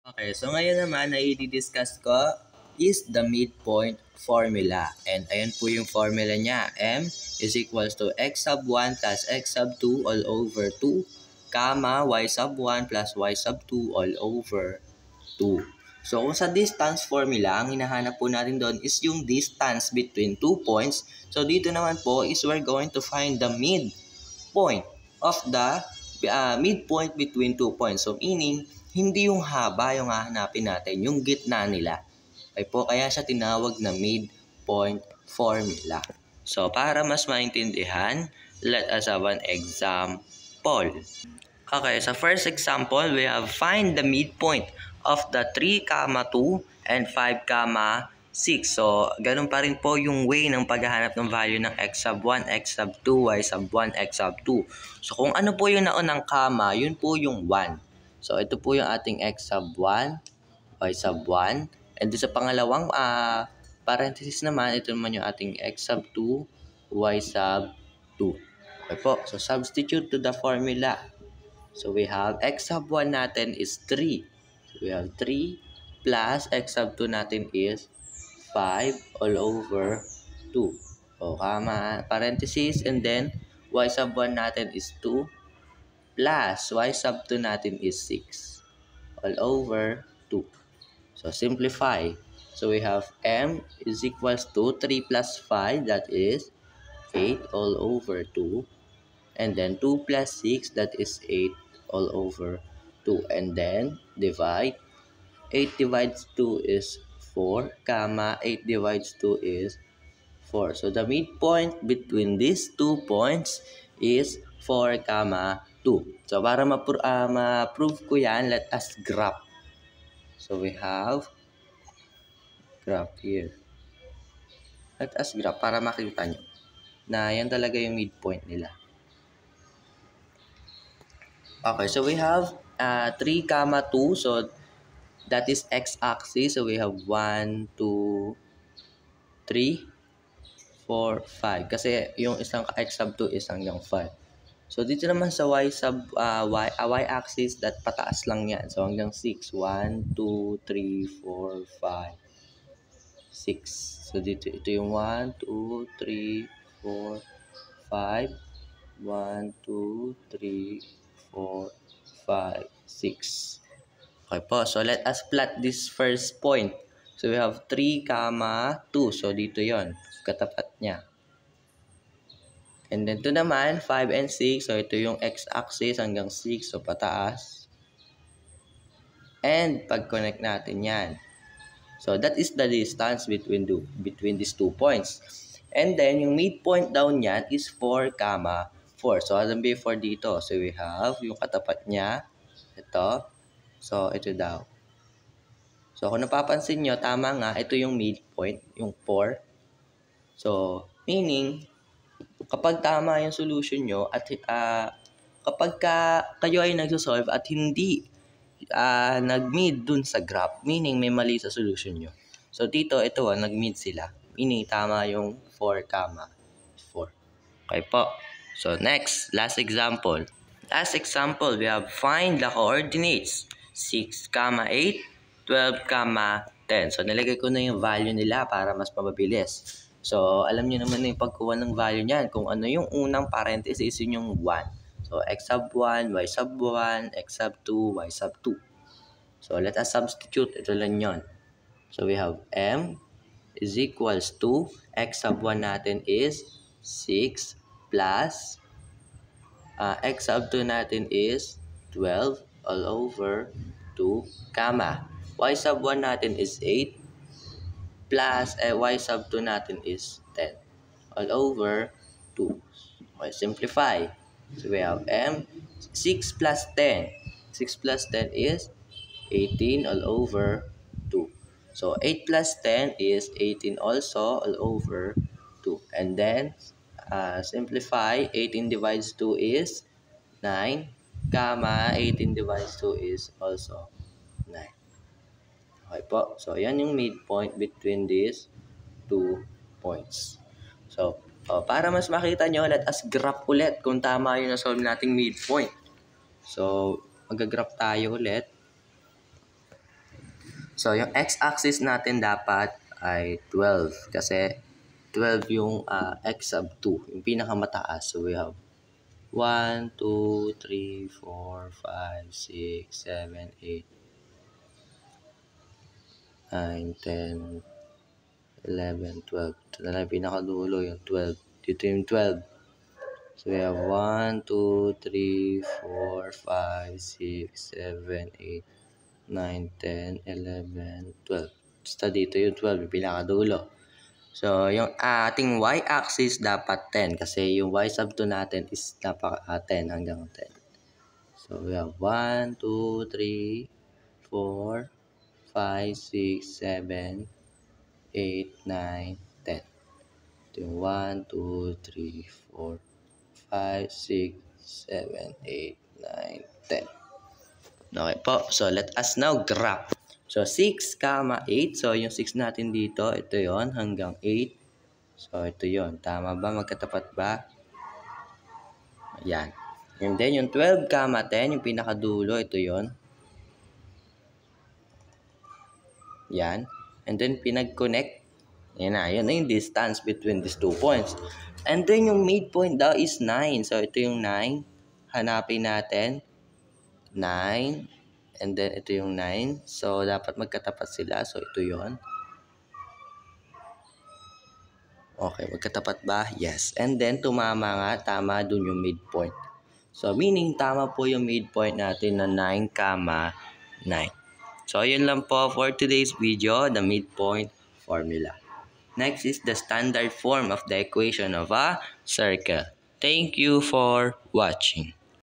Okay, so ngayon naman na i-discuss ko is the midpoint formula. And ayan po yung formula niya. M is equals to x sub 1 plus x sub 2 all over 2, comma y sub 1 plus y sub 2 all over 2. So kung sa distance formula, ang hinahanap po natin doon is yung distance between 2 points. So dito naman po is we're going to find the midpoint of the midpoint between 2 points. So meaning, hindi yung haba yung hahanapin natin, yung gitna nila. Okay po, kaya siya tinawag na midpoint formula. So para mas maintindihan, let us have an example. Okay, so first example, we have find the midpoint of the 3, 2 and 5, 6. So, ganun pa rin po yung way ng paghahanap ng value ng x sub 1, x sub 2, y sub 1, x sub 2. So, kung ano po yung naunang comma, yun po yung 1. So, ito po yung ating x sub 1, y sub 1. And sa pangalawang parenthesis naman, ito naman yung ating x sub 2, y sub 2. Okay po. So, substitute to the formula. So, we have x sub 1 natin is 3. So, we have 3 plus x sub 2 natin is 5 all over 2. O, parenthesis, and then y sub 1 natin is 2 plus y sub 2 natin is 6 all over 2. So, simplify. So, we have m is equals to 3 plus 5, that is 8 all over 2. And then 2 plus 6, that is 8 all over 2. And then, divide. 8 divides 2 is 4, 8 divides 2 is 4. So, the midpoint between these 2 points is 4, 2. So, para ma-prove ko yan, let us graph. So, we have graph here. Let us graph para makita nyo na yan talaga yung midpoint nila. Okay, so we have 3, 2. So, that is x-axis. So, we have 1, 2, 3, 4, 5. Kasi yung isang x sub 2 is hanggang 5. So, dito naman sa y-axis, that pataas lang yan. So, hanggang 6. 1, 2, 3, 4, 5, 6. So, dito, ito yung 1, 2, 3, 4, 5. 1, 2, 3, 4, 5, 6. Okay po. So, let us plot this first point. So, we have 3, 2. So, dito yon katapat niya. And then, ito naman, 5 and 6. So, ito yung x-axis hanggang 6. So, pataas. And, pag-connect natin yan. So, that is the distance between these 2 points. And then, yung midpoint down niyan is 4, 4. So, as before dito. So, we have yung katapat niya. Ito. So, ito daw. So, kung napapansin nyo, tama nga, ito yung midpoint, yung 4. So, meaning, kapag tama yung solution nyo, at kapag kayo ay nagsosolve at hindi nag-mid dun sa graph, meaning may mali sa solution nyo. So, dito, ito, nag-mid sila. Meaning, tama yung 4, 4. Okay po. So, next, last example. Last example, we have find the coordinates 6, 8, 12, 10. So, nilagay ko na yung value nila para mas mabilis. So, alam niyo naman na yung pagkuha ng value niyan. Kung ano yung unang parenthesis, yun yung 1. So, x sub 1, y sub 1, x sub 2, y sub 2. So, let us substitute. Ito lang yun. So, we have m is equals to x sub 1 natin is 6 plus x sub 2 natin is 12 all over 2, comma. Y sub 1 natin is 8 plus y sub 2 natin is 10 all over 2. Okay, simplify. So we have m 6 plus 10. 6 plus 10 is 18 all over 2. So 8 plus 10 is 18 also all over 2. And then simplify. 18 divides 2 is 9, comma 18 divides 2 is also 9. Okay po. So, yan yung midpoint between these 2 points. So, para mas makita nyo, let us graph ulit kung tama yung na-solve nating midpoint. So, mag-graph tayo ulit. So, yung x-axis natin dapat ay 12 kasi 12 yung x sub 2, yung pinakamataas. So, we have 1, 2, 3, 4, 5, 6, 7, 8, 9, 10, 11, 12. Ito na lang pinakadulo yung 12. Dito yung 12. So, we have 1, 2, 3, 4, 5, 6, 7, 8, 9, 10, 11, 12. Basta dito yung 12, yung pinakadulo. So, yung ating y-axis dapat 10 kasi yung y sub 2 natin is dapat 10 hanggang 10. So, we have 1, 2, 3, 4, 5, 6, 7, 8, 9, 10. Ito yung 1, 2, 3, 4, 5, 6, 7, 8, 9, 10. Okay po. So, let us now graph. So, 6, 8. So, yung 6 natin dito, ito yon hanggang 8. So, ito yon. Tama ba? Magkatapat ba? Ayan. And then, yung 12, 10, yung pinakadulo, ito yon. Yan. And then, pinag-connect. Yan na. Yun na yung distance between these 2 points. And then, yung midpoint daw is 9. So, ito yung 9. Hanapin natin. 9. And then, ito yung 9. So, dapat magkatapat sila. So, ito yon. Okay, magkatapat ba? Yes. And then, tumama nga. Tama dun yung midpoint. So, meaning, tama po yung midpoint natin na 9, 9. So, yun lang po for today's video, the midpoint formula. Next is the standard form of the equation of a circle. Thank you for watching.